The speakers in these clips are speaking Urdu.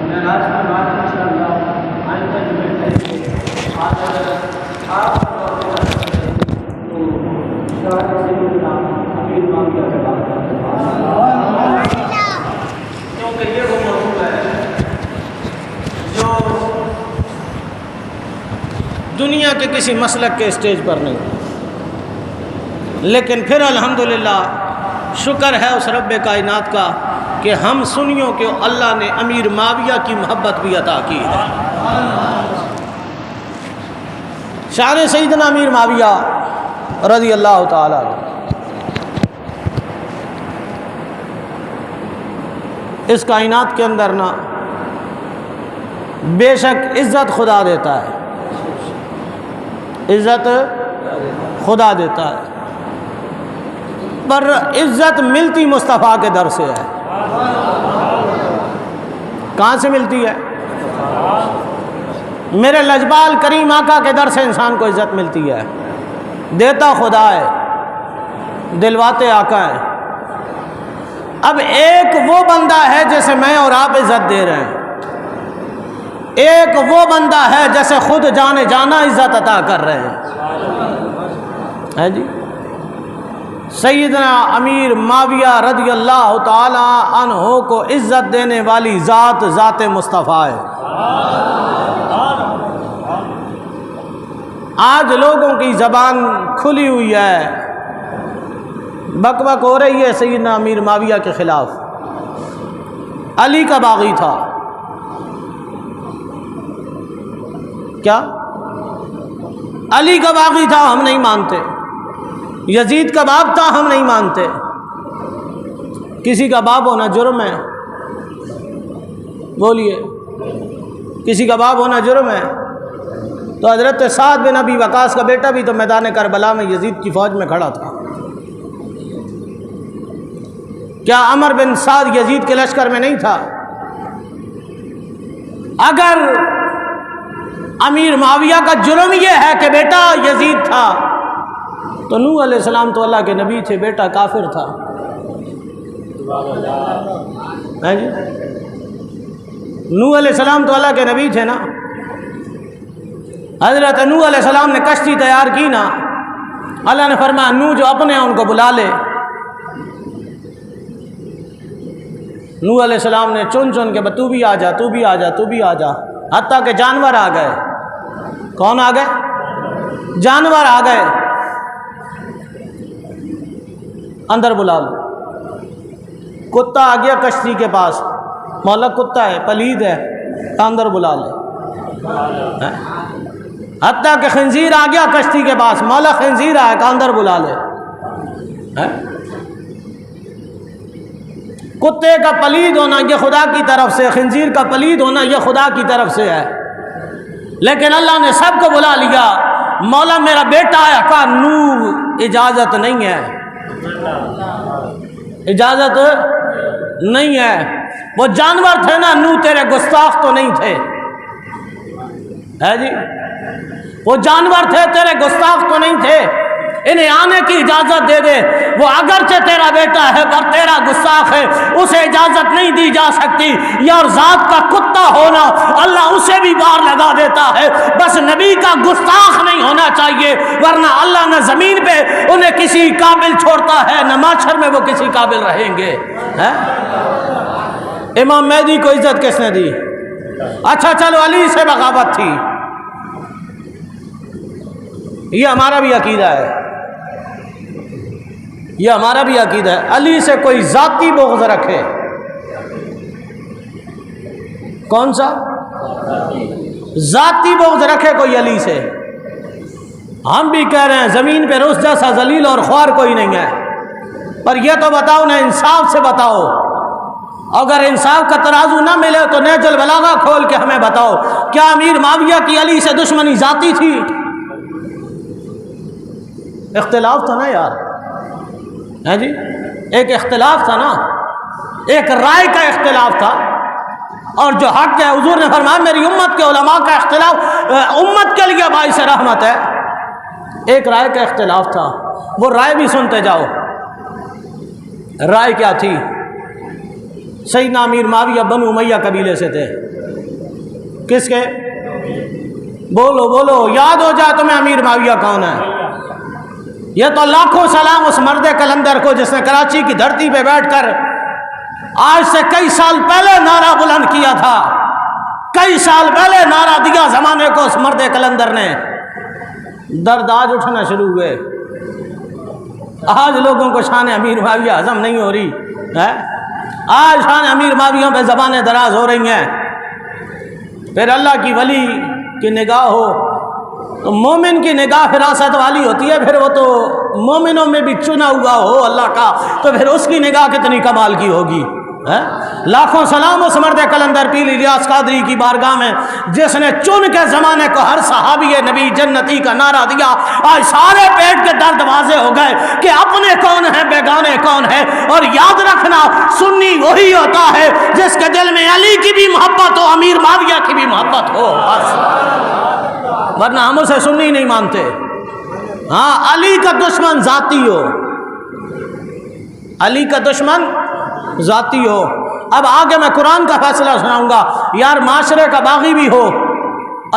معراج کی بات انشاءاللہ آئندہ جو بیٹھے آج اگر آپ کیونکہ یہ وہ موضوع ہے جو دنیا کے کسی مسلک کے اسٹیج پر نہیں، لیکن پھر الحمدللہ شکر ہے اس رب کائنات کا کہ ہم سنیوں کے اللہ نے امیر معاویہ کی محبت بھی عطا کی ہے۔ شان سیدنا امیر معاویہ رضی اللہ تعالی عنہ، اس کائنات کے اندر نا بے شک عزت خدا دیتا ہے، عزت خدا دیتا ہے، پر عزت ملتی مصطفیٰ کے در سے ہے۔ کہاں سے ملتی ہے؟ میرے لجبال کریم آقا کے در سے انسان کو عزت ملتی ہے۔ دیتا خدا ہے، دلواتے آقا ہے۔ اب ایک وہ بندہ ہے جیسے میں اور آپ عزت دے رہے ہیں، ایک وہ بندہ ہے جیسے خود جانے جانا عزت عطا کر رہے ہیں، ہے جی۔ سیدنا امیر معاویہ رضی اللہ تعالی عنہ کو عزت دینے والی ذات ذات مصطفیٰ ہے۔ آج لوگوں کی زبان کھلی ہوئی ہے، بک بک ہو رہی ہے سیدنا امیر معاویہ کے خلاف۔ علی کا باغی تھا، کیا علی کا باغی تھا؟ ہم نہیں مانتے۔ یزید کا باپ تھا؟ ہم نہیں مانتے۔ کسی کا باپ ہونا جرم ہے؟ بولیے، کسی کا باپ ہونا جرم ہے؟ تو حضرت سعد بن ابی وقاص کا بیٹا بھی تو میدان کربلا میں یزید کی فوج میں کھڑا تھا۔ کیا عمر بن سعد یزید کے لشکر میں نہیں تھا؟ اگر امیر معاویہ کا جرم یہ ہے کہ بیٹا یزید تھا تو نوح علیہ السلام تو اللہ کے نبی تھے، بیٹا کافر تھا، ہے جی؟ نوح علیہ السلام تو اللہ کے نبی تھے نا۔ حضرت نوح علیہ السلام نے کشتی تیار کی نا، اللہ نے فرمایا نوح جو اپنے ہیں ان کو بلا لے۔ نوح علیہ السلام نے چن چن کے تو بھی آ جا، تو بھی آ جا، تو بھی آ جا، حتیٰ کہ جانور آ گئے۔ کون آ گئے؟ جانور آ گئے۔ اندر بلا لو۔ کتا آ گیا کشتی کے پاس، مولا کتا ہے، پلید ہے، اندر بلا لے۔ حتیٰ کہ خنزیر آ گیا کشتی کے پاس، مولا خنزیر آیا کہ اندر بلا لے۔ کتے کا پلید ہونا یہ خدا کی طرف سے، خنزیر کا پلید ہونا یہ خدا کی طرف سے ہے، لیکن اللہ نے سب کو بلا لیا۔ مولا میرا بیٹا آیا، کہا نو اجازت نہیں ہے، اجازت نہیں ہے۔ وہ جانور تھے نا، نو تیرے گستاخ تو نہیں تھے، ہے جی؟ وہ جانور تھے، تیرے گستاخ تو نہیں تھے، انہیں آنے کی اجازت دے دے۔ وہ اگرچہ تیرا بیٹا ہے پر تیرا گستاخ ہے، اسے اجازت نہیں دی جا سکتی۔ یار ذات کا کتا ہونا اللہ اسے بھی باہر لگا دیتا ہے، بس نبی کا گستاخ نہیں ہونا چاہیے، ورنہ اللہ نہ زمین پہ انہیں کسی قابل چھوڑتا ہے نہ محشر میں وہ کسی قابل رہیں گے۔ امام مہدی کو عزت کس نے دی؟ اچھا چلو علی سے بغاوت تھی، یہ ہمارا بھی عقیدہ ہے، یہ ہمارا بھی عقیدہ ہے۔ علی سے کوئی ذاتی بغض رکھے، کون سا ذاتی بغض رکھے کوئی علی سے، ہم بھی کہہ رہے ہیں زمین پہ روز جیسا ذلیل اور خوار کوئی نہیں ہے، پر یہ تو بتاؤ نا، انصاف سے بتاؤ۔ اگر انصاف کا ترازو نہ ملے تو نہج البلاغہ کھول کے ہمیں بتاؤ، کیا امیر معاویہ کی علی سے دشمنی ذاتی تھی؟ اختلاف تھا نا یار، ہے جی؟ ایک اختلاف تھا نا، ایک رائے کا اختلاف تھا، اور جو حق ہے حضور نے فرمایا میری امت کے علماء کا اختلاف امت کے لیے باعث رحمت ہے۔ ایک رائے کا اختلاف تھا، وہ رائے بھی سنتے جاؤ۔ رائے کیا تھی؟ سیدنا امیر معاویہ بنو امیہ قبیلے سے تھے. کس کے؟ بولو بولو، یاد ہو جائے تمہیں امیر معاویہ کون ہے. یہ تو لاکھوں سلام اس مرد کلندر کو جس نے کراچی کی دھرتی پہ بیٹھ کر آج سے کئی سال پہلے نعرہ بلند کیا تھا. کئی سال پہلے نعرہ دیا زمانے کو اس مرد کلندر نے. درد آج اٹھنا شروع ہوئے. آج لوگوں کو شان امیر معاویہ ہضم نہیں ہو رہی ہے. آج شان امیر معاویہ پہ زبانیں دراز ہو رہی ہیں. پھر اللہ کی ولی کی نگاہ ہو تو مومن کی نگاہ فراست والی ہوتی ہے. پھر وہ تو مومنوں میں بھی چنا ہوا ہو اللہ کا تو پھر اس کی نگاہ کتنی کمال کی ہوگی. لاکھوں سلام اس مرد کلندر پیر الیاس قادری کی بارگاہ میں جس نے چن کے زمانے کو ہر صحابی نبی جنتی کا نعرہ دیا. آج سارے پیٹ کے درد واضح ہو گئے کہ اپنے کون ہیں بیگانے کون ہیں. اور یاد رکھنا سنی وہی ہوتا ہے جس کے دل میں علی کی بھی محبت ہو امیر معاویہ کی بھی محبت ہو بس. ورنہ ہم اسے سنی نہیں مانتے. ہاں علی کا دشمن ذاتی ہو، علی کا دشمن ذاتی ہو. اب آگے میں قرآن کا فیصلہ سناؤں گا. یار معاشرے کا باغی بھی ہو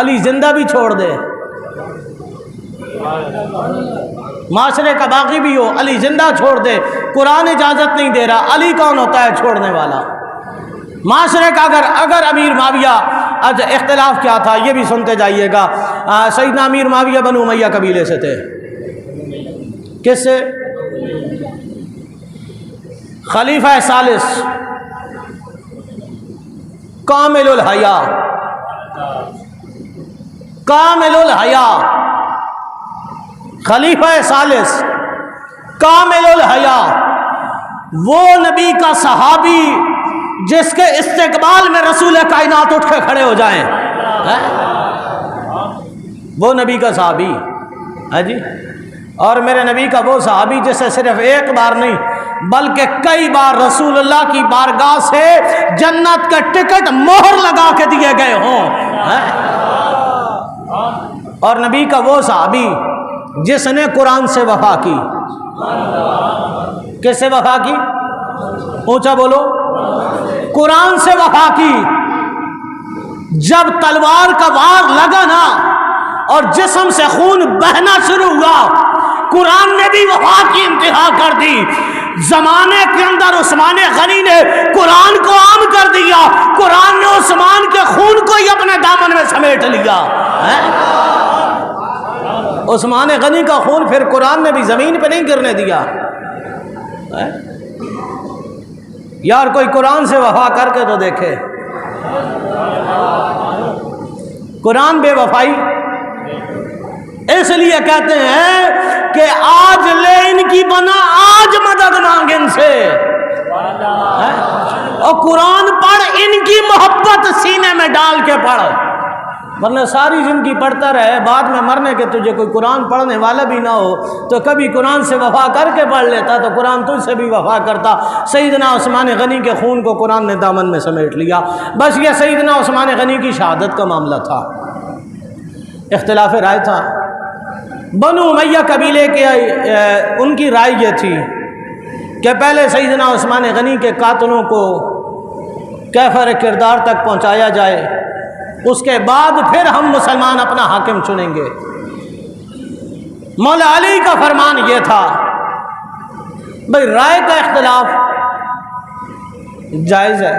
علی زندہ بھی چھوڑ دے. معاشرے کا باغی بھی ہو علی زندہ چھوڑ دے. قرآن اجازت نہیں دے رہا. علی کون ہوتا ہے چھوڑنے والا؟ معاشرے کا اگر امیر معاویہ اختلاف کیا تھا یہ بھی سنتے جائیے گا. سیدنا امیر معاویہ بنو امیہ قبیلے سے تھے. کس سے؟ خلیفہ ثالث کامل الحیا، کامل الحیا، خلیفہ ثالث کامل الحیا، وہ نبی کا صحابی جس کے استقبال میں رسول کائنات اٹھ کے کھڑے ہو جائیں. وہ نبی کا صحابی ہے جی. اور میرے نبی کا وہ صحابی جسے صرف ایک بار نہیں بلکہ کئی بار رسول اللہ کی بارگاہ سے جنت کا ٹکٹ مہر لگا کے دیے گئے ہوں. اور نبی کا وہ صحابی جس نے قرآن سے وفا کی. کس سے وفا کی؟ اونچا بولو. قرآن سے وفا کی. جب تلوار کا وار لگا نا اور جسم سے خون بہنا شروع ہوا قرآن نے بھی وفا کی انتہا کر دی. زمانے کے اندر عثمان غنی نے قرآن کو عام کر دیا. قرآن نے عثمان کے خون کو ہی اپنے دامن میں سمیٹ لیا. عثمان غنی کا خون پھر قرآن نے بھی زمین پہ نہیں گرنے دیا. یار کوئی قرآن سے وفا کر کے تو دیکھے. قرآن بے وفائی اس لیے کہتے ہیں کہ آج لے ان کی بنا آج مدد مانگ ان سے. اور قرآن پڑھ ان کی محبت سینے میں ڈال کے پڑھ. ورنہ ساری زندگی پڑھتا رہے بعد میں مرنے کے تجھے کوئی قرآن پڑھنے والا بھی نہ ہو تو کبھی قرآن سے وفا کر کے پڑھ لیتا تو قرآن تجھ سے بھی وفا کرتا. سیدنا عثمان غنی کے خون کو قرآن نے دامن میں سمیٹ لیا. بس یہ سیدنا عثمان غنی کی شہادت کا معاملہ تھا. اختلاف رائے تھا. بنو امیہ قبیلے کے ان کی رائے یہ تھی کہ پہلے سیدنا عثمان غنی کے قاتلوں کو کیفر کردار تک پہنچایا جائے، اس کے بعد پھر ہم مسلمان اپنا حاکم چنیں گے. مولا علی کا فرمان یہ تھا بھئی رائے کا اختلاف جائز ہے.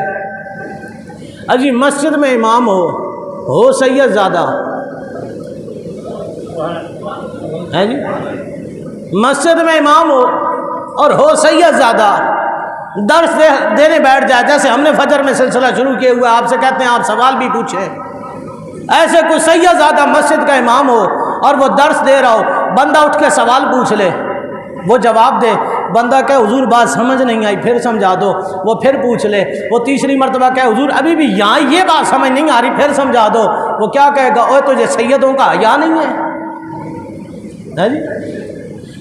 اجی مسجد میں امام ہو سید زادہ ہے جی، مسجد میں امام اور ہو سید زادہ درس دینے بیٹھ جائے. جیسے ہم نے فجر میں سلسلہ شروع کیا ہوا آپ سے کہتے ہیں آپ سوال بھی پوچھیں، ایسے کوئی سید زادہ مسجد کا امام ہو اور وہ درس دے رہا ہو، بندہ اٹھ کے سوال پوچھ لے، وہ جواب دے، بندہ کہے حضور بات سمجھ نہیں آئی پھر سمجھا دو، وہ پھر پوچھ لے، وہ تیسری مرتبہ کہے حضور ابھی بھی یہاں یہ بات سمجھ نہیں آ رہی پھر سمجھا دو، وہ کیا کہے گا اوے تجھے سیدوں کا حیا نہیں ہے جی؟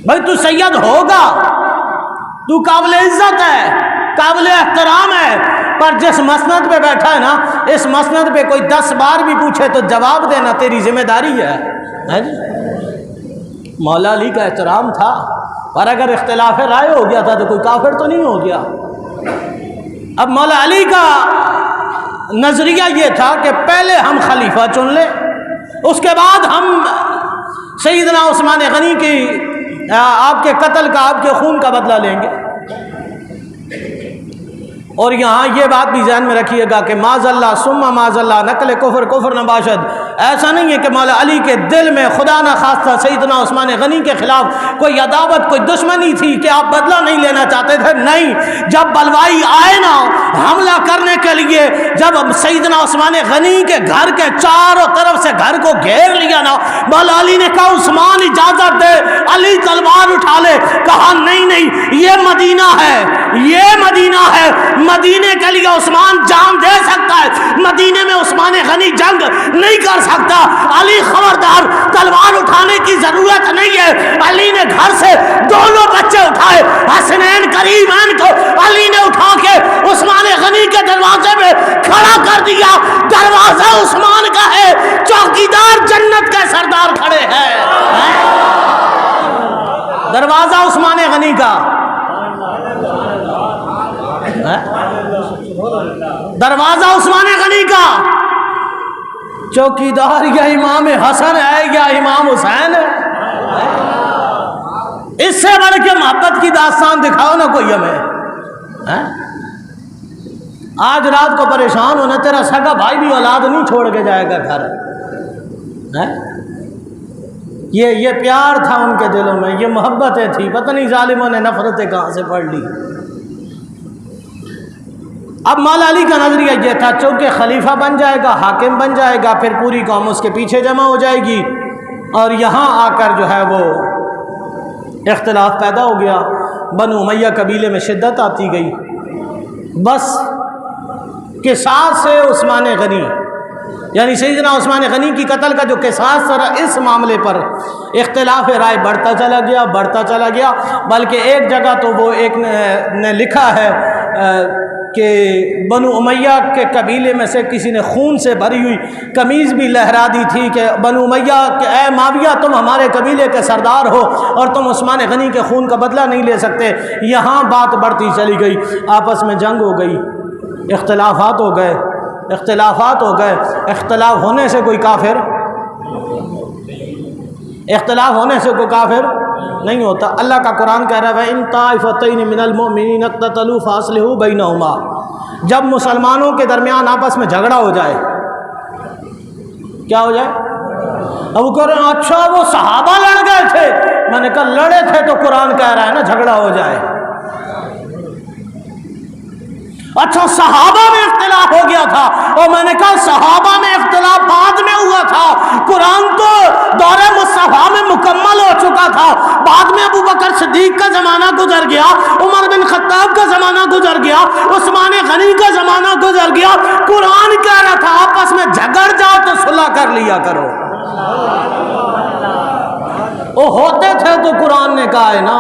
بھائی تو سید ہوگا، تو قابل عزت ہے، قابل احترام ہے، پر جس مسند پہ بیٹھا ہے نا اس مسند پہ کوئی 10 بار بھی پوچھے تو جواب دینا تیری ذمہ داری ہے جی؟ مولا علی کا احترام تھا، پر اگر اختلاف رائے ہو گیا تھا تو کوئی کافر تو نہیں ہو گیا. اب مولا علی کا نظریہ یہ تھا کہ پہلے ہم خلیفہ چن لیں، اس کے بعد ہم سیدنا عثمان غنی کی آپ کے قتل کا، آپ کے خون کا بدلہ لیں گے۔ اور یہاں یہ بات بھی ذہن میں رکھیے گا کہ معاذ اللہ ثم معاذ اللہ نقل کفر کفر نہ باشد، ایسا نہیں ہے کہ مولا علی کے دل میں خدا نہ خواستہ سیدنا عثمان غنی کے خلاف کوئی عداوت، کوئی دشمنی تھی کہ آپ بدلہ نہیں لینا چاہتے تھے، نہیں۔ جب بلوائی آئے نا حملہ کرنے کے لیے، جب سیدنا عثمان غنی کے گھر کے چاروں طرف سے گھر کو گھیر لیا نا، مولا علی نے کہا عثمان اجازت دے، علی تلوار اٹھا لے، کہا نہیں نہیں، یہ مدینہ ہے، یہ مدینہ ہے، مدینے کے لیے عثمان جان دے سکتا ہے، مدینے میں عثمان غنی جنگ نہیں کر سکتا۔ علی خبردار، تلوار اٹھانے کی ضرورت نہیں ہے۔ علی نے گھر سے دونوں بچے اٹھائے، حسنین کریمین کو علی نے اٹھا کے عثمان غنی کے دروازے میں کھڑا کر دیا۔ دروازہ عثمان کا ہے، چوکیدار جنت کے سردار کھڑے ہیں۔ دروازہ عثمان غنی کا، دروازہ عثمان غنی کا، چوکیدار یا امام حسن ہے یا امام حسین ہے۔ اس سے بڑھ کے محبت کی داستان دکھاؤ نا کوئی ہمیں۔ آج رات کو پریشان ہونا، تیرا سگا بھائی بھی اولاد نہیں چھوڑ کے جائے گا گھر۔ یہ پیار تھا ان کے دلوں میں، یہ محبتیں تھی، پتہ نہیں ظالموں نے نفرتیں کہاں سے پڑھ لی۔ اب مولا علی کا نظریہ یہ تھا، چونکہ خلیفہ بن جائے گا، حاکم بن جائے گا، پھر پوری قوم اس کے پیچھے جمع ہو جائے گی، اور یہاں آ کر جو ہے وہ اختلاف پیدا ہو گیا، بنو امیہ قبیلے میں شدت آتی گئی۔ بس قصاص سے عثمان غنی، یعنی سیدنا عثمان غنی کی قتل کا جو قصاص تھا، اس معاملے پر اختلاف رائے بڑھتا چلا گیا، بڑھتا چلا گیا، بلکہ ایک جگہ تو وہ ایک نے لکھا ہے کہ بنو امیہ کے قبیلے میں سے کسی نے خون سے بھری ہوئی قمیض بھی لہرا دی تھی کہ بنو امیہ کہ اے معاویہ تم ہمارے قبیلے کے سردار ہو اور تم عثمان غنی کے خون کا بدلہ نہیں لے سکتے۔ یہاں بات بڑھتی چلی گئی، آپس میں جنگ ہو گئی، اختلافات ہو گئے، اختلافات ہو گئے۔ اختلاف ہونے سے کوئی کافر، اختلاف ہونے سے کوئی کافر نہیں ہوتا۔ اللہ کا قرآن کہہ رہا ہے ان طائفتین من المؤمنین اقتتلوا فاصلحوا بینہما، جب مسلمانوں کے درمیان آپس میں جھگڑا ہو جائے، کیا ہو جائے؟ اب وہ کہہ رہے ہیں اچھا وہ صحابہ لڑ گئے تھے، میں نے کہا لڑے تھے تو قرآن کہہ رہا ہے نا جھگڑا ہو جائے۔ اچھا صحابہ میں اختلاف ہو گیا تھا، اور میں نے کہا صحابہ میں اختلاف بعد میں ہوا تھا، قرآن تو دور مصطفیٰ میں مکمل ہو چکا تھا، بعد میں ابو بکر صدیق کا زمانہ گزر گیا، عمر بن خطاب کا زمانہ گزر گیا، عثمان غنی کا زمانہ گزر گیا، قرآن کہہ رہا تھا آپس میں جھگڑ جاؤ تو صلح کر لیا کرو۔ وہ ہوتے تھے تو قرآن نے کہا ہے نا،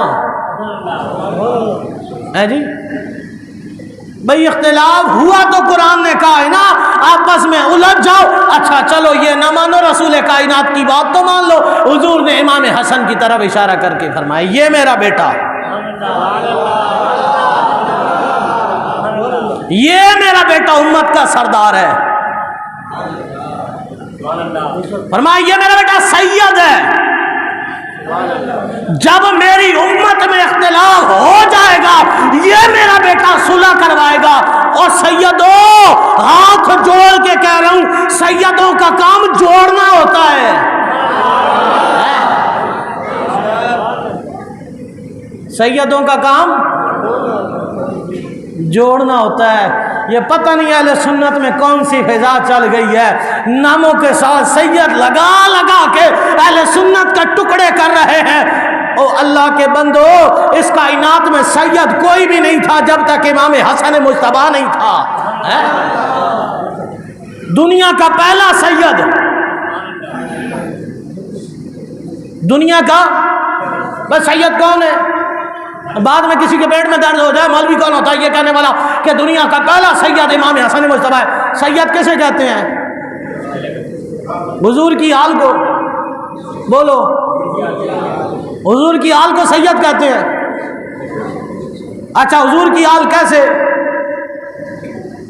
ہے جی بھئی اختلاف ہوا تو قرآن نے کہا ہے نا آپس میں الجھ جاؤ، اچھا چلو یہ نہ مانو رسول کائنات کی بات تو مان لو۔ حضور نے امام حسن کی طرف اشارہ کر کے فرمایا یہ میرا بیٹا، یہ میرا بیٹا امت کا سردار ہے، فرمایا یہ میرا بیٹا سید ہے، جب میری امت میں اختلاف ہو جائے گا یہ میرا بیٹا صلح کروائے گا۔ اور سیدوں ہاتھ جوڑ کے کہہ رہا ہوں، سیدوں کا کام جوڑنا ہوتا ہے، سیدوں کا کام جوڑنا ہوتا ہے۔ یہ پتہ نہیں اہل سنت میں کون سی فضا چل گئی ہے، ناموں کے ساتھ سید لگا لگا کے اہل سنت کا ٹکڑے کر رہے ہیں۔ او اللہ کے بندو، اس کائنات میں سید کوئی بھی نہیں تھا جب تک امام حسن مجتبیٰ نہیں تھا۔ دنیا کا پہلا سید، دنیا کا بس سید کون ہے؟ بعد میں کسی کے پیٹ میں درد ہو جائے مولوی کون ہوتا ہے یہ کہنے والا کہ دنیا کا پہلا سید امام حسن مجتبیٰ ہے۔ سید کیسے کہتے ہیں؟ حضور کی آل کو بولو، حضور کی آل کو سید کہتے ہیں۔ اچھا حضور کی آل کیسے؟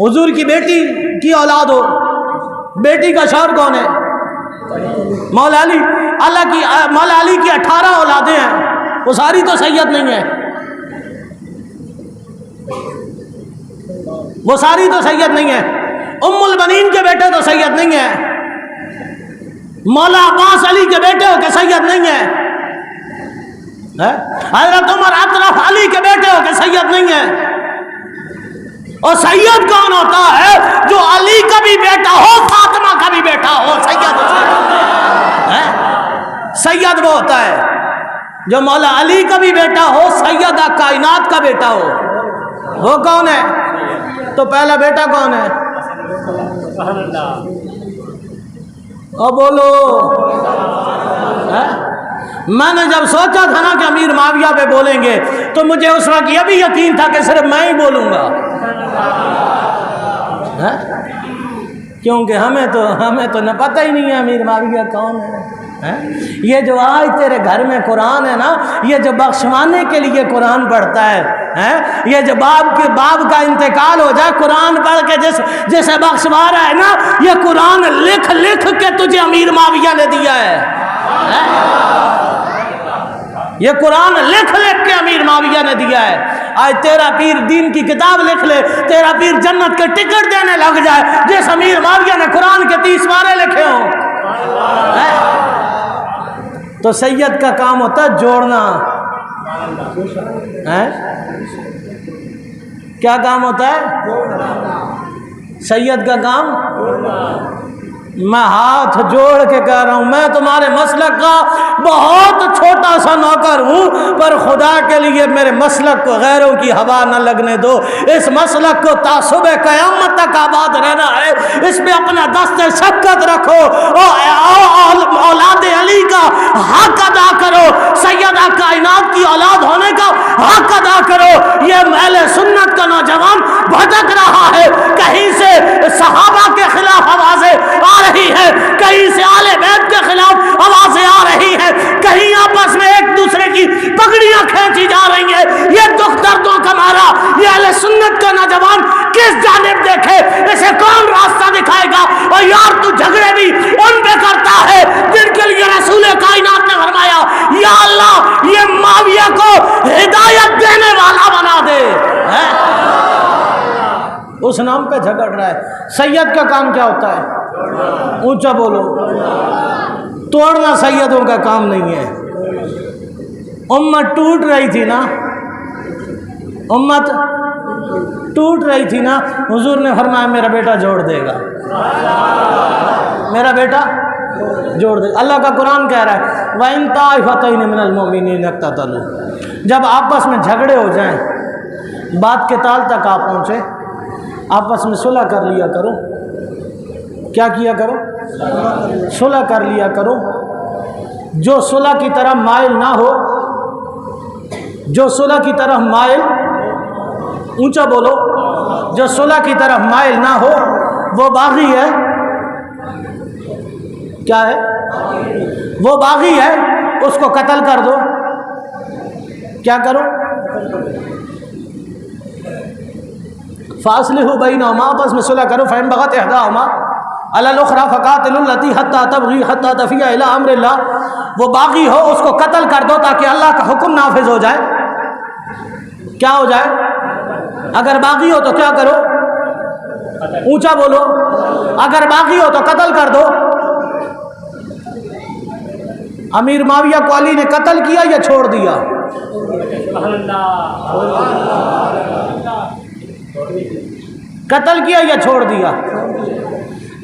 حضور کی بیٹی کی اولاد ہو، بیٹی کا شوہر کون ہے؟ مولا علی۔ مولا علی کی 18 اولادیں ہیں، وہ ساری تو سید نہیں ہیں، وہ ساری تو سید نہیں ہیں۔ ام البنین کے بیٹے تو سید نہیں ہیں، مولا عباس علی کے بیٹے ہو کہ سید نہیں ہیں، حضرت عمر اطرف علی کے بیٹے ہو کہ سید نہیں ہیں۔ اور سید کون ہوتا ہے؟ جو علی کا بھی بیٹا ہو، فاطمہ کا بھی بیٹا ہو، سید سید وہ ہوتا ہے جو مولا علی کا بھی بیٹا ہو، سیدہ کائنات کا بیٹا ہو۔ وہ کون ہے؟ تو پہلا بیٹا کون ہے؟ بولو۔ میں نے جب سوچا تھا نا کہ امیر معاویہ پہ بولیں گے تو مجھے اس وقت یہ بھی یقین تھا کہ صرف میں ہی بولوں گا، کیونکہ ہمیں تو نہ پتہ ہی نہیں ہے امیر معاویہ کون ہے۔ یہ جو آج تیرے گھر میں قرآن ہے نا، یہ جو بخشوانے کے لیے قرآن پڑھتا ہے، یہ جو باپ کا انتقال ہو جائے قرآن پڑھ کے جسے بخشوا رہا ہے نا، یہ قرآن لکھ لکھ کے تجھے امیر معاویہ نے دیا ہے۔ یہ قرآن لکھ لکھ کے امیر معاویہ نے دیا ہے۔ آج تیرا پیر دین کی کتاب لکھ لے، تیرا پیر جنت کے ٹکٹ دینے لگ جائے جس امیر معاویہ نے قرآن کے 30 پارے لکھے ہوں۔ تو سید کا کام ہوتا ہے جوڑنا، کیا کام ہوتا ہے سید کا کام؟ میں ہاتھ جوڑ کے کہہ رہا ہوں، میں تمہارے مسلک کا بہت چھوٹا سا نوکر ہوں، پر خدا کے لیے میرے مسلک کو غیروں کی ہوا نہ لگنے دو۔ اس مسلک کو تعصب قیامت تک آباد رہنا ہے، اس پہ اپنا دست شفقت رکھو، اولاد علی کا حق ادا کرو، سیدہ کائنات کی اولاد ہونے کا حق ادا کرو۔ یہ اہل سنت کا نوجوان بھٹک رہا ہے، کہیں سے صحابہ کے خلاف آوازیں آ رہی ہے، کہیں سے آل بیت کے خلاف آوازیں آ رہی ہیں، کہیں آپس میں ایک دوسرے کی پگڑیاں کھینچی جا رہی ہیں۔ یہ دکھ دردوں کا مارا یہ اہل سنت کا نوجوان کس جانب دیکھے؟ اسے کون راستہ دکھائے گا؟ اور یار تو جھگڑے بھی ان پہ کرتا ہے جن کے لیے رسول کائنات نے فرمایا یا اللہ یہ معاویہ کو ہدایت دینے والا بنا دے۔ اس نام پہ جھگڑ رہا ہے۔ سید کا کام کیا ہوتا ہے؟ اونچا بولو۔ توڑنا سیدوں کا کام نہیں ہے۔ امت ٹوٹ رہی تھی نا، امت ٹوٹ رہی تھی نا، حضور نے فرمایا میرا بیٹا جوڑ دے گا، میرا بیٹا جوڑ دے گا۔ اللہ کا قرآن کہہ رہا ہے وَإِن طَائِفَتَيْنِ مِنَ الْمُؤْمِنِينَ اقْتَتَلُوا، جب آپس میں جھگڑے ہو جائیں، بات کے تال تک آپ پہنچے، آپس میں صلح کر لیا کرو۔ کیا کیا کرو؟ صلح کر لیا کرو۔ جو صلح کی طرف مائل نہ ہو، جو صلح کی طرف مائل، اونچا بولو، جو صلح کی طرف مائل نہ ہو وہ باغی ہے۔ کیا ہے؟ وہ باغی ہے، اس کو قتل کر دو۔ کیا کرو؟ فاصلحوا بینہما، آپس میں صلح کرو۔ فإن بغت إحداہما علی الأخرى فقاتلوا التي حتى تبغي حتى تفیء إلی أمر اللہ، وہ باغی ہو اس کو قتل کر دو تاکہ اللہ کا حکم نافذ ہو جائے۔ کیا ہو جائے؟ اگر باغی ہو تو کیا کرو؟ اونچا بولو۔ اگر باغی ہو تو قتل کر دو۔ امیر معاویہ کو علی نے قتل کیا یا چھوڑ دیا؟ قتل کیا یا چھوڑ دیا؟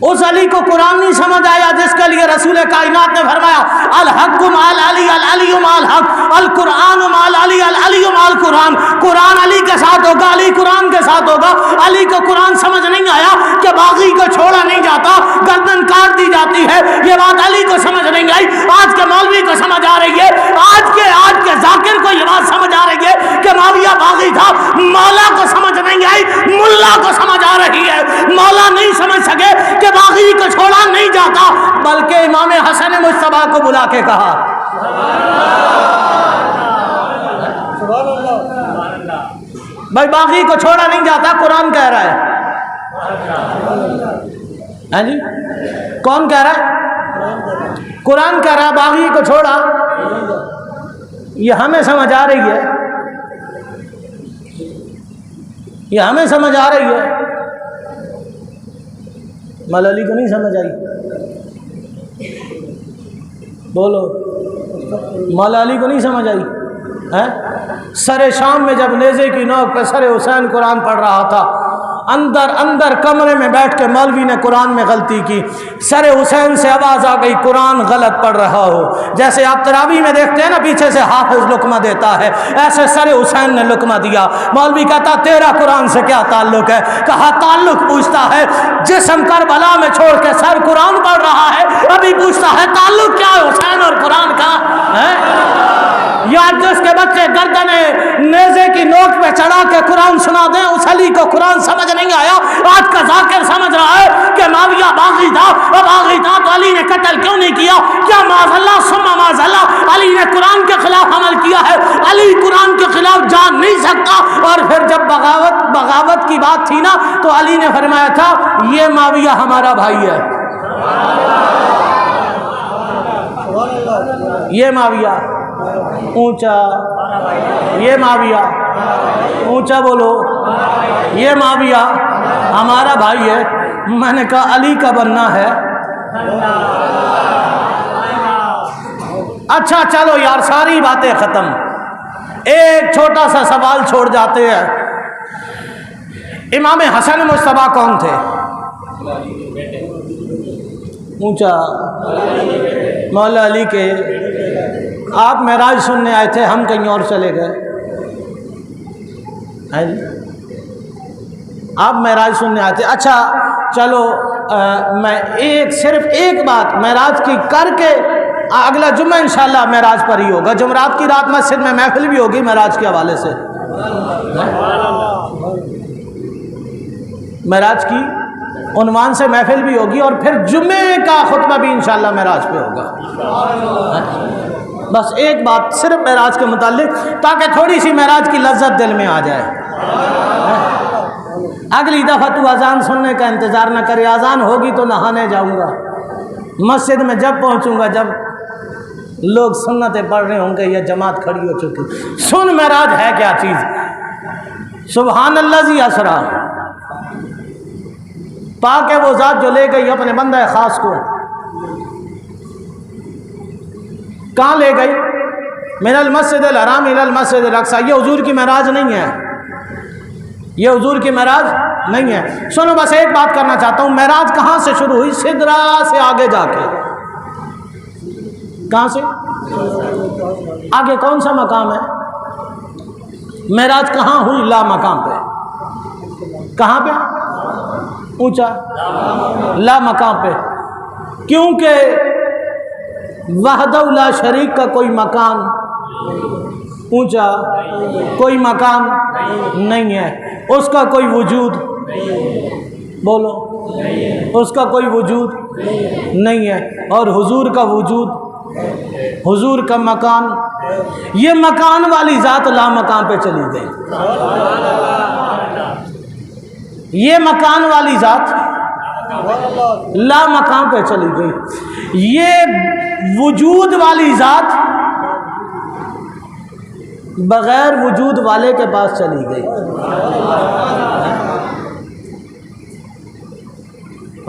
اس علی کو قرآن نہیں سمجھ آیا جس کے لیے رسول کائنات نے فرمایا الحق مع علی، العلی مع الحق، القرآن مع علی، العلی مع القرآن۔ قرآن علی کے ساتھ ہوگا، علی قرآن کے ساتھ ہوگا۔ علی کو قرآن سمجھ نہیں آیا کہ باغی کو چھوڑا نہیں جاتا، گردن کاٹ دی جاتی ہے، یہ بات علی کو سمجھ نہیں آئی۔ آج کے مولوی کو سمجھ آ رہی ہے، آج کے ذاکر کو یہ بات سمجھ آ رہی ہے کہ معاویہ باغی تھا۔ مولا کو سمجھ نہیں آئی، ملا کو سمجھ آ رہی ہے۔ مولا نہیں سمجھ سکے کہ باغی کو چھوڑا نہیں جاتا، بلکہ امام حسن مجتبیٰ کو بلا کے کہا بھائی باغی کو چھوڑا نہیں جاتا، قرآن کہہ رہا ہے ہاں جی، کون کہہ رہا ہے؟ قرآن کہہ رہا ہے باغی کو چھوڑا. یہ ہمیں سمجھ آ رہی ہے، یہ ہمیں سمجھ آ رہی ہے، مولا علی کو نہیں سمجھ آئی؟ بولو، مولا علی کو نہیں سمجھ آئی؟ سر شام میں جب نیزے کی نوک پہ سر حسین قرآن پڑھ رہا تھا، اندر کمرے میں بیٹھ کے مولوی نے قرآن میں غلطی کی، سر حسین سے آواز آ گئی قرآن غلط پڑھ رہا ہو. جیسے آپ تراویح میں دیکھتے ہیں نا پیچھے سے حافظ لقمہ دیتا ہے، ایسے سر حسین نے لقمہ دیا. مولوی کہتا تیرا قرآن سے کیا تعلق ہے؟ کہا تعلق پوچھتا ہے جسم کربلا میں چھوڑ کے سر قرآن پڑھ رہا ہے، ابھی پوچھتا ہے تعلق کیا ہے حسین اور قرآن کا؟ یار جس کے بچے گردنیں نیزے کی نوک پہ چڑھا کے قرآن سنا دیں، اس علی کو قرآن سمجھ نہیں آیا. آج کا ذاکر سمجھ رہا ہے کہ معاویہ باغی تھا، اور باغی تھا تو علی نے قتل کیوں نہیں کیا؟ کیا معاذ اللہ ثم معاذ اللہ علی نے قرآن کے خلاف عمل کیا ہے؟ علی قرآن کے خلاف جان نہیں سکتا. اور پھر جب بغاوت کی بات تھی نا تو علی نے فرمایا تھا یہ معاویہ ہمارا بھائی ہے. یہ معاویہ اونچا، یہ معاویہ اونچا بولو، یہ معاویہ ہمارا بھائی ہے. میں نے کہا علی کا بننا ہے. اچھا چلو یار ساری باتیں ختم، ایک چھوٹا سا سوال چھوڑ جاتے ہیں. امام حسن مصطفیٰ کون تھے؟ اونچا، مولا علی کے. آپ معراج سننے آئے تھے، ہم کہیں اور چلے گئے. آپ معراج سننے آئے تھے. اچھا چلو میں صرف ایک بات معراج کی کر کے، اگلا جمعہ انشاءاللہ معراج پر ہی ہوگا. جمعرات کی رات مسجد میں محفل بھی ہوگی معراج کے حوالے سے. معراج کی عنوان سے محفل بھی ہوگی، اور پھر جمعے کا خطبہ بھی انشاءاللہ معراج پہ ہوگا. بس ایک بات صرف معراج کے متعلق، تاکہ تھوڑی سی معراج کی لذت دل میں آ جائے. اگلی دفعہ تو اذان سننے کا انتظار نہ کرے، اذان ہوگی تو نہانے جاؤں گا. مسجد میں جب پہنچوں گا جب لوگ سنتیں پڑھ رہے ہوں گے یا جماعت کھڑی ہو چکی، سن معراج ہے کیا چیز. سبحان الذی اسریٰ، پاک ہے وہ ذات جو لے گئی اپنے بندہ خاص کو. کہاں لے گئی؟ من المسجد الحرام الی المسجد الاقصی. یہ حضور کی معراج نہیں ہے، یہ حضور کی معراج نہیں ہے. سنو بس ایک بات کرنا چاہتا ہوں، معراج کہاں سے شروع ہوئی؟ سدرا سے آگے جا کے. کہاں سے آگے کون سا مقام ہے؟ معراج کہاں ہوئی؟ لا مقام پہ. کہاں پہ؟ اونچا لا مقام پہ. کیونکہ وحدہ لا شریک کا کوئی مقام اونچا، کوئی مقام نہیں ہے، اس کا کوئی وجود، بولو اس کا کوئی وجود نہیں ہے. اور حضور کا وجود، حضور کا مکان، یہ مکان والی ذات لا مقام پہ چلی گئی. یہ مکان والی ذات لا مقام پہ چلی گئی. یہ وجود والی ذات بغیر وجود والے کے پاس چلی گئی.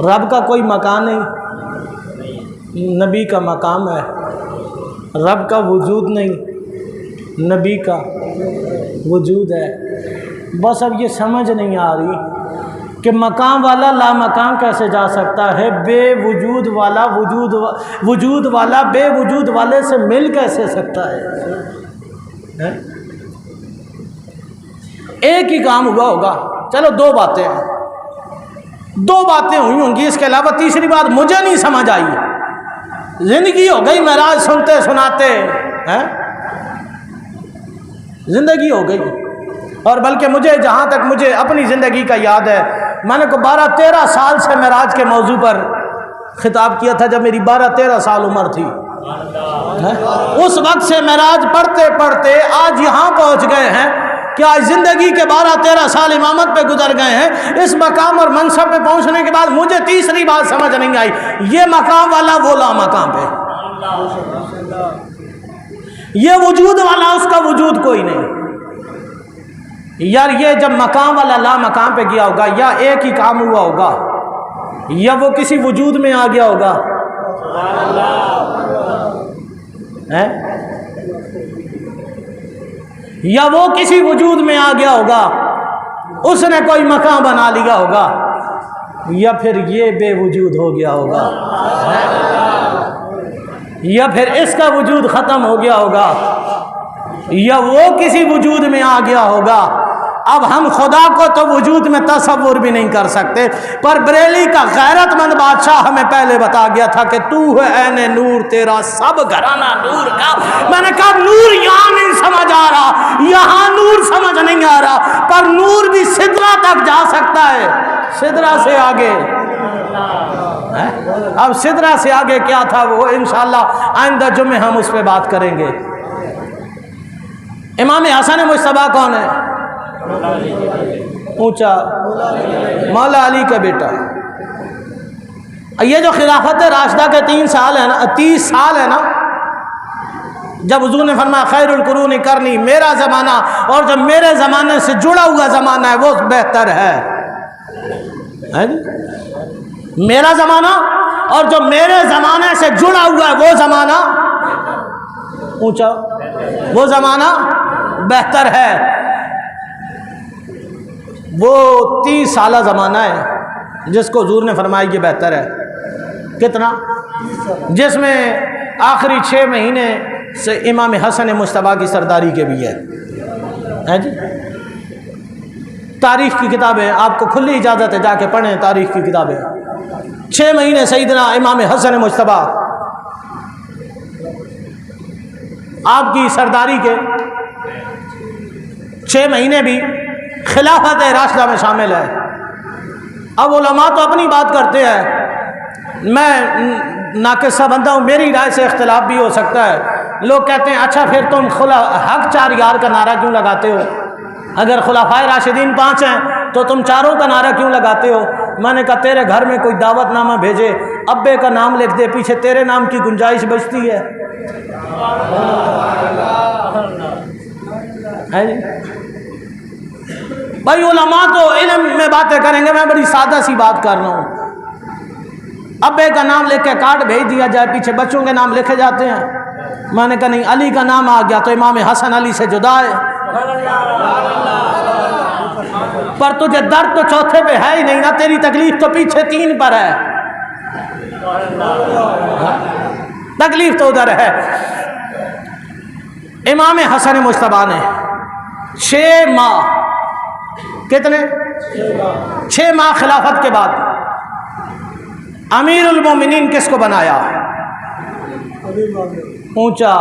رب کا کوئی مکان نہیں، نبی کا مقام ہے. رب کا وجود نہیں، نبی کا وجود ہے. بس اب یہ سمجھ نہیں آ رہی کہ مقام والا لا مقام کیسے جا سکتا ہے، بے وجود والا وجود والا بے وجود والے سے مل کیسے سکتا ہے. ایک ہی کام ہوا ہوگا. چلو دو باتیں ہوئی ہوں گی، اس کے علاوہ تیسری بات مجھے نہیں سمجھ آئی. زندگی ہو گئی معراج سنتے سناتے، زندگی ہو گئی. اور بلکہ مجھے جہاں تک مجھے اپنی زندگی کا یاد ہے، میں نے 12-13 سال سے معراج کے موضوع پر خطاب کیا تھا جب میری 12-13 سال عمر تھی. اس وقت سے معراج پڑھتے پڑھتے آج یہاں پہنچ گئے ہیں کہ آج زندگی کے 12-13 سال امامت پہ گزر گئے ہیں، اس مقام اور منصب پہ پہنچنے کے بعد مجھے تیسری بات سمجھ نہیں آئی، یہ مقام والا وہ لا مقام پہ، یہ وجود والا اس کا وجود کوئی نہیں۔ یار یہ جب مقام والا لا مقام پہ گیا ہوگا، یا ایک ہی کام ہوا ہوگا، یا وہ کسی وجود میں آ گیا ہوگا، یا وہ کسی وجود میں آ گیا ہوگا، اس نے کوئی مقام بنا لیا ہوگا، یا پھر یہ بے وجود ہو گیا ہوگا، یا پھر اس کا وجود ختم ہو گیا ہوگا، یا وہ کسی وجود میں آ گیا ہوگا۔ اب ہم خدا کو تو وجود میں تصور بھی نہیں کر سکتے، پر بریلی کا غیرت مند بادشاہ ہمیں پہلے بتا گیا تھا کہ تو ہے عین نور، تیرا سب گھرانہ نور کا۔ میں نے کہا نور یہاں نہیں سمجھ آ رہا، یہاں نور سمجھ نہیں آ رہا، پر نور بھی سدرہ تک جا سکتا ہے، سدرہ سے آگے۔ اب سدرہ سے آگے کیا تھا وہ انشاءاللہ آئندہ جمعے ہم اس پہ بات کریں گے۔ امام حسن مجتبیٰ کون ہے؟ اونچا مولا علی کا بیٹا۔ یہ جو خلافت راشدہ کے 30 سال ہے نا، جب حضور نے فرمایا خیر القرون کرنی، میرا زمانہ، اور جب میرے زمانے سے جڑا ہوا زمانہ ہے وہ بہتر ہے۔ میرا زمانہ اور جو میرے زمانے سے جڑا ہوا ہے وہ زمانہ اونچا، وہ زمانہ بہتر ہے۔ وہ 30 سالہ زمانہ ہے جس کو حضور نے فرمایا یہ بہتر ہے۔ کتنا؟ جس میں آخری 6 مہینے سے امام حسن مجتبیٰ کی سرداری کے بھی ہے جی۔ تاریخ کی کتابیں آپ کو کھلی اجازت ہے، جا کے پڑھیں تاریخ کی کتابیں۔ 6 مہینے سیدنا امام حسن مجتبیٰ آپ کی سرداری کے 6 مہینے بھی خلافت راشدہ میں شامل ہے۔ اب علماء تو اپنی بات کرتے ہیں، میں ناقص سا بندہ ہوں، میری رائے سے اختلاف بھی ہو سکتا ہے۔ لوگ کہتے ہیں اچھا پھر تم حق 4 یار کا نعرہ کیوں لگاتے ہو؟ اگر خلفائے راشدین 5 ہیں تو تم 4 کا نعرہ کیوں لگاتے ہو؟ میں نے کہا تیرے گھر میں کوئی دعوت نامہ بھیجے، ابے کا نام لکھ دے، پیچھے تیرے نام کی گنجائش بچتی ہے؟ بھائی علماء تو علم میں باتیں کریں گے، میں بڑی سادہ سی بات کر رہا ہوں۔ ابے کا نام لکھ کے کارڈ بھیج دیا جائے، پیچھے بچوں کے نام لکھے جاتے ہیں۔ میں نے کہا نہیں، علی کا نام آ گیا تو امام حسن علی سے جدا ہے، پر تجھے درد تو چوتھے پہ ہے ہی نہیں نا، تیری تکلیف تو پیچھے 3 پر ہے، تکلیف تو ادھر ہے۔ امام حسن مجتبیٰ نے 6 ماہ، کتنے؟ 6 ماہ خلافت کے بعد امیر المومنین کس کو بنایا؟ اونچا،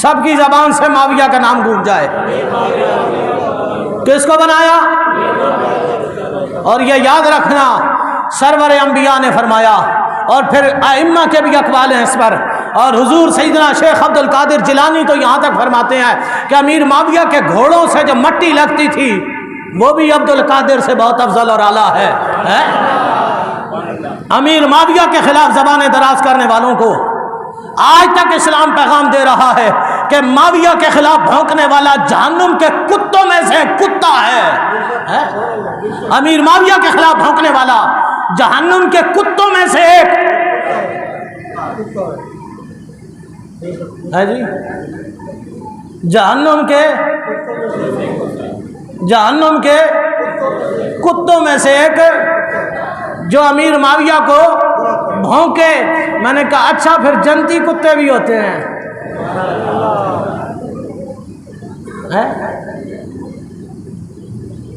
سب کی زبان سے معاویہ کا نام گونج جائے۔ کس کو بنایا؟ اور یہ یاد رکھنا سرور انبیاء نے فرمایا، اور پھر ائمہ کے بھی اقوال ہیں اس پر، اور حضور سیدنا شیخ عبد القادر جیلانی تو یہاں تک فرماتے ہیں کہ امیر معاویہ کے گھوڑوں سے جو مٹی لگتی تھی وہ بھی عبد القادر سے بہت افضل اور اعلیٰ ہے۔ امیر معاویہ کے خلاف زبانیں دراز کرنے والوں کو آج تک اسلام پیغام دے رہا ہے کہ معاویہ کے خلاف بھونکنے والا جہنم کے کتوں میں سے کتا ہے۔ امیر معاویہ کے خلاف بھونکنے والا جہنم کے کتوں میں سے ایک ہے جی، جہنم کے کتوں میں سے ایک جو امیر معاویہ کو بھونکے۔ میں نے کہا اچھا پھر جنتی کتے بھی ہوتے ہیں؟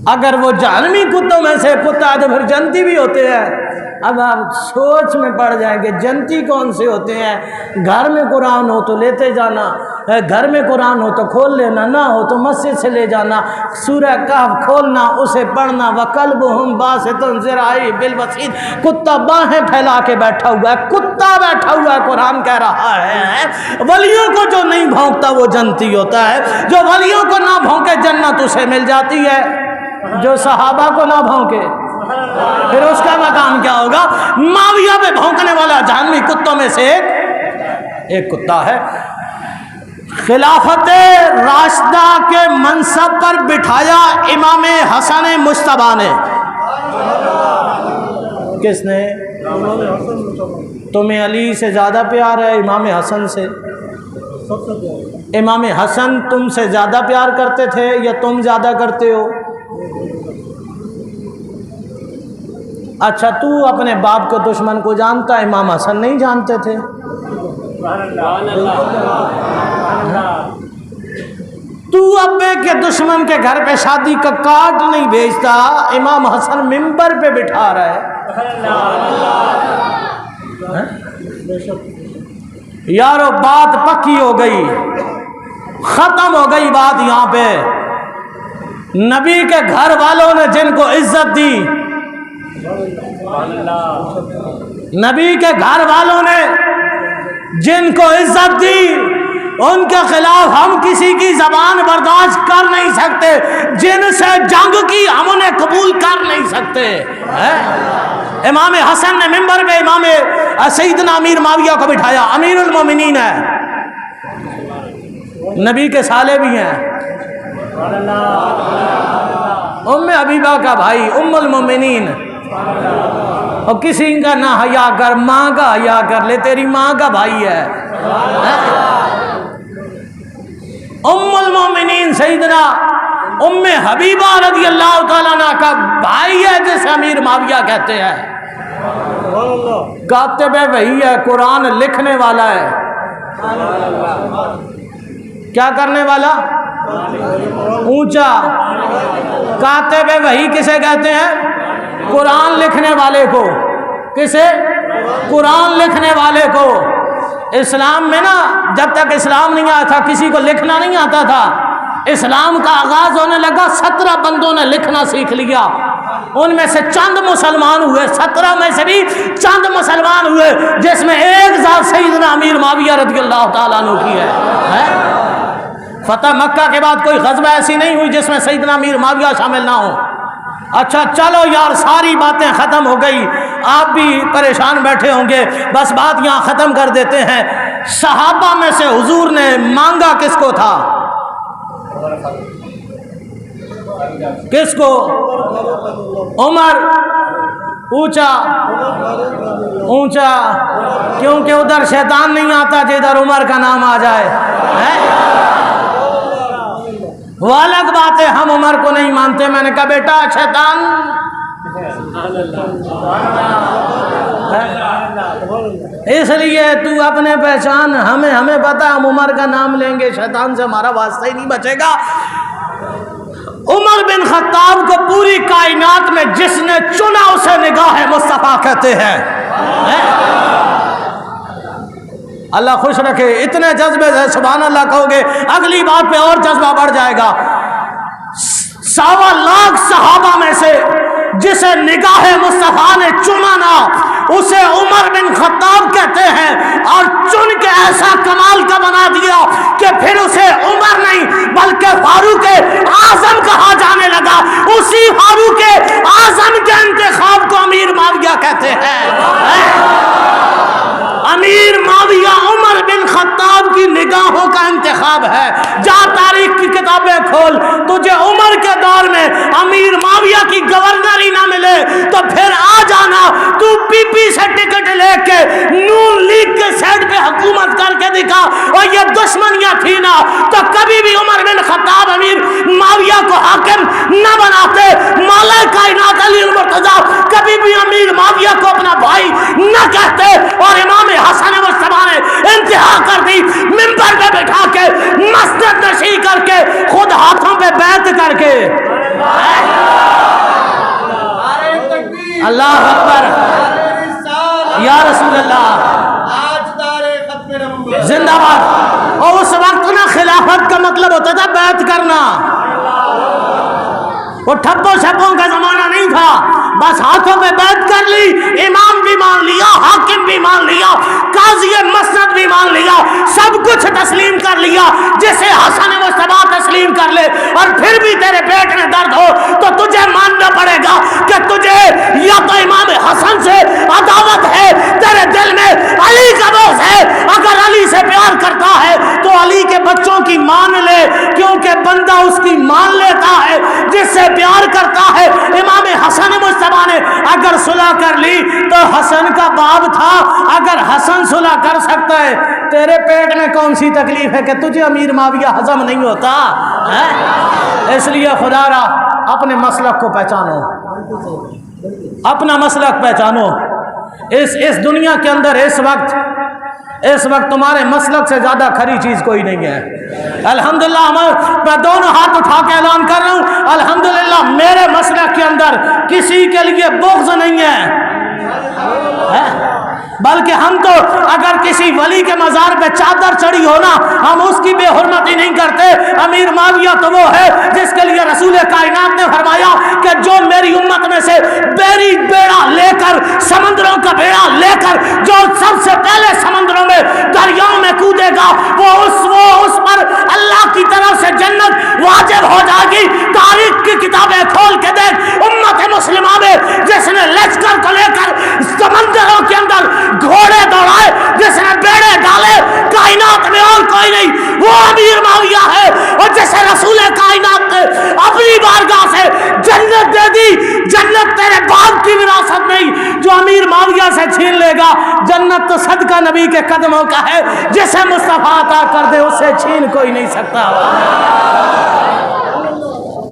اگر وہ جہنمی کتوں میں سے کتا ہے تو پھر جنتی بھی ہوتے ہیں۔ اب آپ سوچ میں پڑ جائیں کہ جنتی کون سے ہوتے ہیں؟ گھر میں قرآن ہو تو لیتے جانا، گھر میں قرآن ہو تو کھول لینا، نہ ہو تو مسجد سے لے جانا، سورہ کہف کھولنا، اسے پڑھنا، وَقَلْبُهُمْ بَاسِطٌ ذِرَاعَیْہِ بِالْوَسِیدِ، کتا باہیں پھیلا کے بیٹھا ہوا ہے، کتا بیٹھا ہوا ہے۔ قرآن کہہ رہا ہے ولیوں کو جو نہیں بھونکتا وہ جنتی ہوتا ہے، جو ولیوں کو نہ بھونکے جنت اسے مل جاتی ہے، جو صحابہ کو نہ بھونکے پھر اس کا مقام کیا ہوگا؟ معاویہ پہ بھونکنے والا جہنمی کتوں میں سے ایک کتا ہے۔ خلافت راشدہ کے منصب پر بٹھایا امام حسن مجتبیٰ نے۔ کس نے؟ تمہیں علی سے زیادہ پیار ہے امام حسن سے؟ امام حسن تم سے زیادہ پیار کرتے تھے یا تم زیادہ کرتے ہو؟ اچھا تو اپنے باپ کو دشمن کو جانتا، امام حسن نہیں جانتے تھے؟ تو ابے کے دشمن کے گھر پہ شادی کا کارڈ نہیں بھیجتا، امام حسن ممبر پہ بٹھا رہا ہے۔ یارو بات پکی ہو گئی، ختم ہو گئی بات یہاں پہ۔ نبی کے گھر والوں نے جن کو عزت دی، نبی کے گھر والوں نے جن کو عزت دی، ان کے خلاف ہم کسی کی زبان برداشت کر نہیں سکتے، جن سے جنگ کی ہم انہیں قبول کر نہیں سکتے۔ امام حسن نے ممبر پہ امام سیدنا امیر معاویہ کو بٹھایا، امیر المومنین ہے، نبی کے سالے بھی ہیں، ام حبیبہ کا بھائی، ام المومنین، اور کسی کا نہ حیا کر، ماں کا حیا کر لے، تیری ماں کا بھائی ہے۔ ام المومنین سیدنا ام حبیبہ رضی اللہ تعالیٰ عنہ کا بھائی ہے، جسے امیر معاویہ کہتے ہیں۔ کاتب وحی ہے، قرآن لکھنے والا ہے۔ کیا کرنے والا؟ اونچا۔ کاتب وحی کسے کہتے ہیں؟ قرآن لکھنے والے کو۔ کسے؟ قرآن لکھنے والے کو۔ اسلام میں نا جب تک اسلام نہیں آیا تھا کسی کو لکھنا نہیں آتا تھا، اسلام کا آغاز ہونے لگا 17 بندوں نے لکھنا سیکھ لیا، ان میں سے چند مسلمان ہوئے، 17 میں سے بھی چند مسلمان ہوئے، جس میں ایک ذات سیدنا امیر معاویہ رضی اللہ تعالیٰ عنہ کی ہے۔ فتح مکہ کے بعد کوئی غزوہ ایسی نہیں ہوئی جس میں سیدنا امیر معاویہ شامل نہ ہو۔ اچھا چلو یار، ساری باتیں ختم ہو گئی، آپ بھی پریشان بیٹھے ہوں گے، بس بات یہاں ختم کر دیتے ہیں۔ صحابہ میں سے حضور نے مانگا کس کو تھا؟ کس کو؟ عمر۔ اونچا اونچا، کیونکہ ادھر شیطان نہیں آتا جدھر عمر کا نام آ جائے۔ وہ الگ بات ہے، ہم عمر کو نہیں مانتے۔ میں نے کہا بیٹا شیطان، اس لیے تو اپنے پہچان، ہمیں پتا ہم عمر کا نام لیں گے، شیطان سے ہمارا واسطہ ہی نہیں بچے گا۔ عمر بن خطاب کو پوری کائنات میں جس نے چنا اسے نگاہ مصطفیٰ کہتے ہیں۔ اللہ خوش رکھے، اتنے جذبے سے سبحان اللہ کہو گے اگلی بات پہ اور جذبہ بڑھ جائے گا۔ 1.25 لاکھ صحابہ میں سے جسے نگاہ مصطفیٰ نے چنا نا، اسے عمر بن خطاب کہتے ہیں، اور چن کے ایسا کمال کا بنا دیا کہ پھر اسے عمر نہیں بلکہ فاروق اعظم کہا جانے لگا۔ اسی فاروق اعظم کے انتخاب کو امیر معاویہ کہتے ہیں۔ امیر معاویہ عمر بن خطاب کی نگاہوں کا انتخاب ہے۔ جا تاریخ کی کتابیں کھول، تجھے عمر کے دور میں امیر معاویہ کی گورنری نہ ملے تو پھر آ جانا تو پی پی سے ٹکٹ لے کے نون لیگ کے سائڈ پہ حکومت کر کے دکھا، اور یہ دشمنیاں تھی نا تو کبھی بھی عمر بن خطاب امیر معاویہ کو حاکم نہ بناتے، مولا کائنات علی المرتضیٰ کبھی بھی امیر معاویہ کو اپنا بھائی نہ کہتے، اور امام حسن مجتبیٰ نے انتہا کر دی، ممبر پہ بٹھا کے مسجد نشین کر کے خود ہاتھوں پہ بیعت کر کے۔ اللہ اکبر۔ یا رسول اللہ زندہ باد۔ اور اس وقت نا خلافت کا مطلب ہوتا تھا بیعت کرنا، وہ ٹھپوں شپوں کا زمانہ نہیں تھا، بس ہاتھوں پہ بیعت کر لی، امام بھی مان لیا، حاکم بھی مان لیا، قاضی مسند بھی مان لیا، سب کچھ تسلیم کر لیا۔ جسے حسن مصطفیٰ تسلیم کر لے اور پھر بھی تیرے پیٹ میں درد ہو تو تجھے ماننا پڑے گا کہ تجھے یا تو امام حسن سے عداوت ہے، تیرے دل میں علی کا بغض ہے، اگر علی سے پیار کرتا ہے تو علی کے بچوں کی مان لے، کیونکہ بندہ اس کی مان لیتا ہے جس سے پیار کرتا ہے۔ امام حسن مصطفیٰ نے اگر صلح کر لی تو حسن کا باب تھا، اگر حسن صلح کر سکتا ہے تیرے پیٹ میں کون سی تکلیف ہے کہ تجھے امیر معاویہ ہضم نہیں ہوتا ہے؟ اس لیے خدا را اپنے مسلک کو پہچانو، اپنا مسلک پہچانو۔ اس دنیا کے اندر اس وقت تمہارے مسلک سے زیادہ کھری چیز کوئی نہیں ہے۔ الحمدللہ میں دونوں ہاتھ اٹھا کے اعلان کر رہا ہوں، الحمدللہ میرے مسلک کے اندر کسی کے لیے بغض نہیں ہے، بلکہ ہم تو اگر کسی ولی کے مزار پہ چادر چڑھی ہو نا، ہم اس کی بے حرمتی نہیں کرتے۔ امیر معاویہ تو وہ ہے جس کے لیے رسول کائنات نے فرمایا کہ جو میری امت میں سے بیڑا لے کر، سمندروں کا بیڑا لے کر جو سب سے پہلے سمندروں میں دریاؤں میں کودے گا وہ اس پر اللہ کی طرف سے جنت واجب ہو جائے گی۔ تاریخ کی کتابیں کھول کے دیکھ، امت مسلمہ میں جس نے لشکر کو لے کر سمندروں کے اندر گھوڑے دوڑائے، جس نے بیڑے ڈالے، کائنات میں اور کوئی نہیں، وہ امیر معاویہ ہے۔ اور جسے رسول کائنات نے اپنی بارگاہ سے جنت دے دی، جنت تیرے باپ کی وراثت نہیں جو امیر معاویہ سے چھین لے گا، جنت تو صدقہ نبی کے قدموں کا ہے، جسے مصطفیٰ عطا کر دے اسے چھین کوئی نہیں سکتا۔